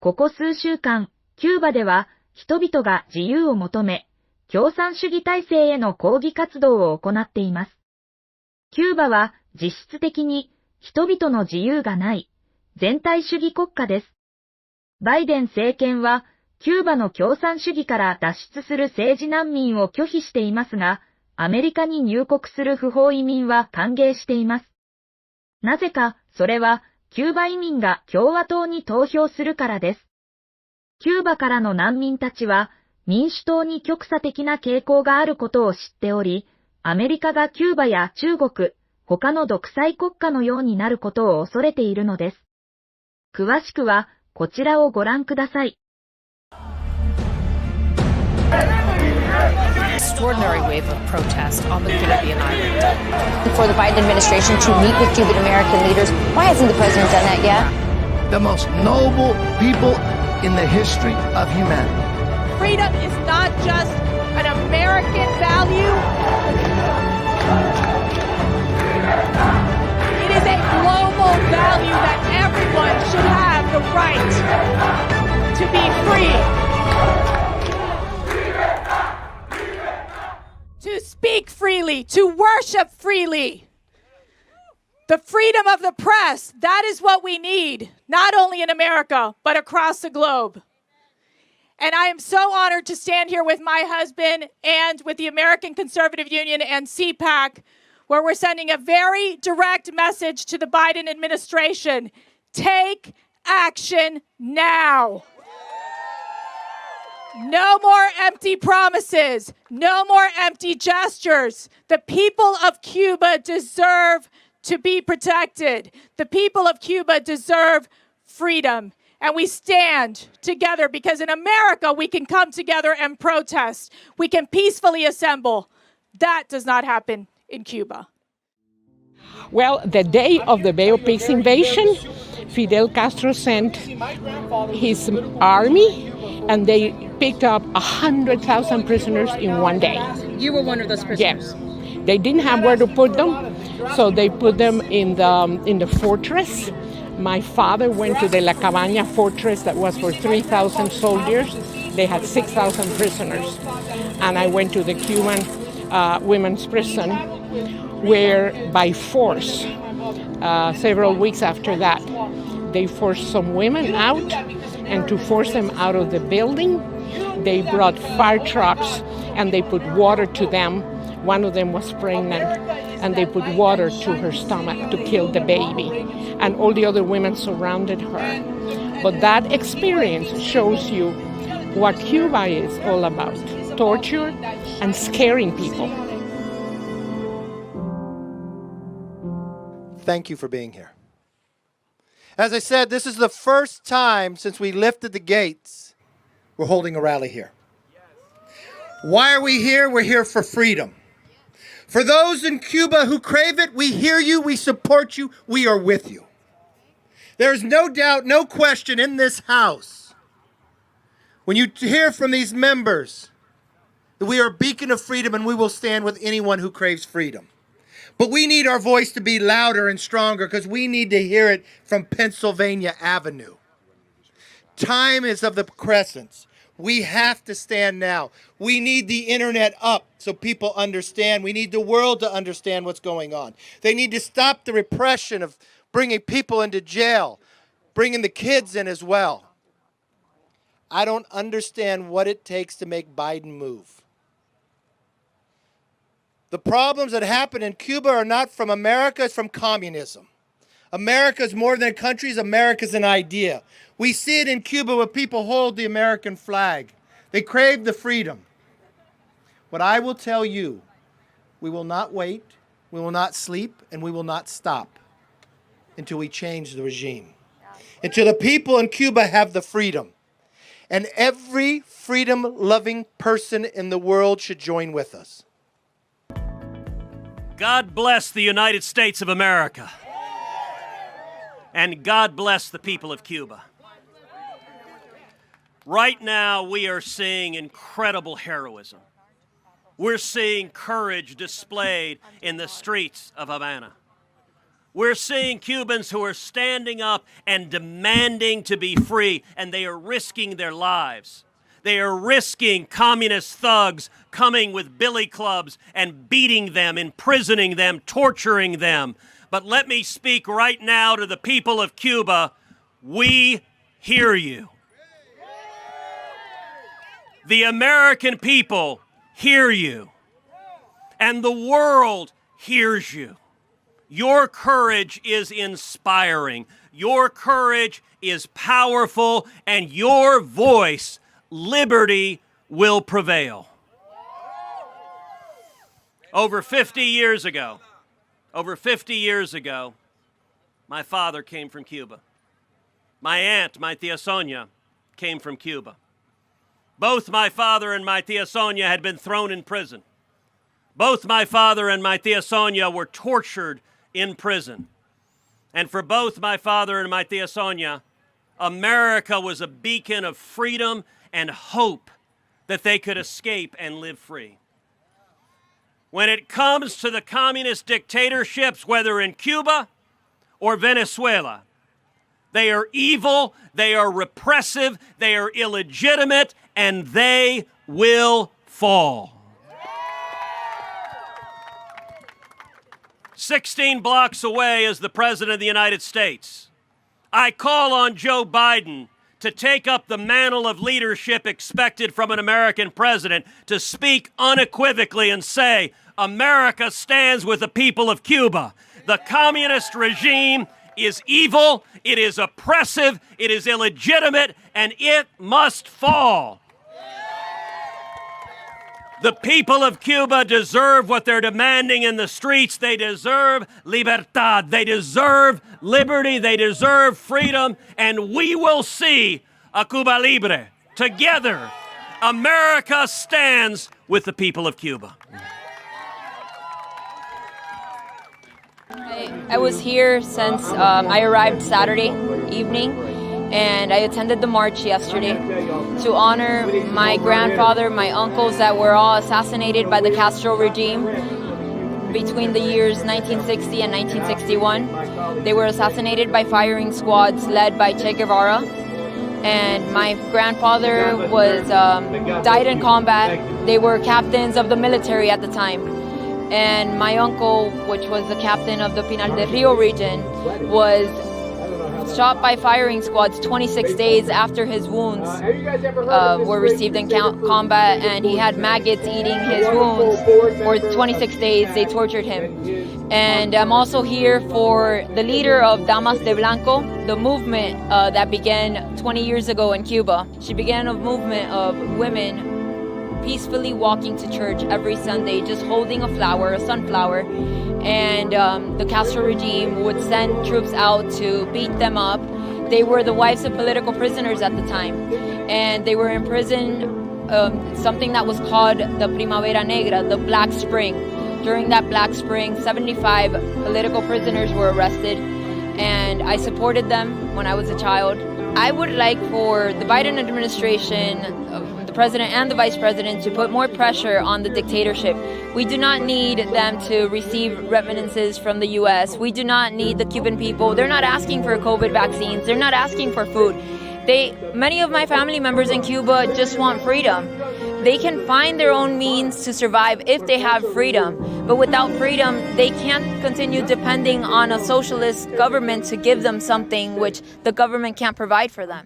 ここ数週間、キューバでは人々が自由を求め、共産主義体制への抗議活動を行っています。キューバは実質的に人々の自由がない全体主義国家です。バイデン政権はキューバの共産主義から脱出する政治難民を拒否していますが、アメリカに入国する不法移民は歓迎しています。なぜか、それはキューバ移民が共和党に投票するからです。キューバからの難民たちは民主党に極左的な傾向があることを知っており、アメリカがキューバや中国、他の独裁国家のようになることを恐れているのです。詳しくはこちらをご覧ください。Extraordinary wave of protest on the Caribbean island. For the Biden administration to meet with Cuban American leaders, why hasn't the president done that yet? The most noble people in the history of humanity. Freedom is not just an American value. It is a global value that everyone should have the right to be free.To speak freely, to worship freely. The freedom of the press, that is what we need, not only in America, but across the globe. And I am so honored to stand here with my husband and with the American Conservative Union and CPAC, where we're sending a very direct message to the Biden administration. Take action now.No more empty promises. No more empty gestures. The people of Cuba deserve to be protected. The people of Cuba deserve freedom. And we stand together because in America we can come together and protest. We can peacefully assemble. That does not happen in Cuba. Well, the day of the Bay of Pigs invasion, Fidel Castro sent his army and they picked up 100,000 prisoners in one day. You were one of those prisoners? Yes. They didn't have where to put them, so they put them in the fortress. My father went to the La Cabaña fortress that was for 3,000 soldiers. They had 6,000 prisoners. And I went to the Cuban women's prison where by force, several weeks after that, they forced some women out, and to force them out of the building, they brought fire trucks and they put water to them. One of them was pregnant, and they put water to her stomach to kill the baby. And all the other women surrounded her. But that experience shows you what Cuba is all about, torture and scaring people. Thank you for being here. As I said, this is the first time since we lifted the gates we're holding a rally here. Why are we here? We're here for freedom. For those in Cuba who crave it, we hear you, we support you, we are with you. There is no doubt, no question in this House, when you hear from these members, that we are a beacon of freedom and we will stand with anyone who craves freedom. But we need our voice to be louder and stronger because we need to hear it from Pennsylvania Avenue. Time is of the essence. We have to stand now. We need the internet up so people understand. We need the world to understand what's going on. They need to stop the repression of bringing people into jail, bringing the kids in as well. I don't understand what it takes to make Biden move. The problems that happen in Cuba are not from America, it's from communism. America is more than countries, America is an idea. We see it in Cuba where people hold the American flag. They crave the freedom. What I will tell you, we will not wait, we will not sleep, and we will not stop until we change the regime. Until the people in Cuba have the freedom. And every freedom-loving person in the world should join with us. God bless the United States of America. And God bless the people of Cuba. Right now, we are seeing incredible heroism. We're seeing courage displayed in the streets of Havana. We're seeing Cubans who are standing up and demanding to be free, and they are risking their lives. They are risking communist thugs coming with billy clubs and beating them, imprisoning them, torturing them. But let me speak right now to the people of Cuba. We hear you. The American people hear you. And the world hears you. Your courage is inspiring. Your courage is powerful, and your voice, liberty, will prevail. Over 50 years ago, my father came from Cuba. My aunt, my tia Sonia, came from Cuba. Both my father and my tia Sonia had been thrown in prison. Both my father and my tia Sonia were tortured in prison. And for both my father and my tia Sonia, America was a beacon of freedom and hope that they could escape and live free. When it comes to the communist dictatorships, whether in Cuba or Venezuela, they are evil, they are repressive, they are illegitimate, and they will fall. 16 blocks away is the President of the United States. I call on Joe Biden to take up the mantle of leadership expected from an American president, to speak unequivocally and say, America stands with the people of Cuba. The communist regime is evil, it is oppressive, it is illegitimate, and it must fall. The people of Cuba deserve what they're demanding in the streets. They deserve libertad. They deserve liberty. They deserve freedom. And we will see a Cuba Libre. Together, America stands with the people of Cuba. I was here since I arrived Saturday evening, and I attended the march yesterday to honor my grandfather, my uncles that were all assassinated by the Castro regime between the years 1960 and 1961. They were assassinated by firing squads led by Che Guevara, and my grandfather was died in combat. They were captains of the military at the time. And my uncle, which was the captain of the Pinal del Rio region, was shot by firing squads 26 days after his wounds were received in combat, and he had maggots eating his wounds for 26 days. They tortured him. And I'm also here for the leader of Damas de Blanco, the movement that began 20 years ago in Cuba. She began a movement of women peacefully walking to church every Sunday, just holding a flower, a sunflower, and the Castro regime would send troops out to beat them up. They were the wives of political prisoners at the time, and they were in prison, something that was called the Primavera Negra, the Black Spring. During that Black Spring, 75 political prisoners were arrested, and I supported them when I was a child. I would like for the Biden administration, the president and the vice president, to put more pressure on the dictatorship. We do not need them to receive remittances from the U.S. We do not need the Cuban people. They're not asking for COVID vaccines. They're not asking for food. Many of my family members in Cuba just want freedom. They can find their own means to survive if they have freedom. But without freedom, they can't continue depending on a socialist government to give them something which the government can't provide for them.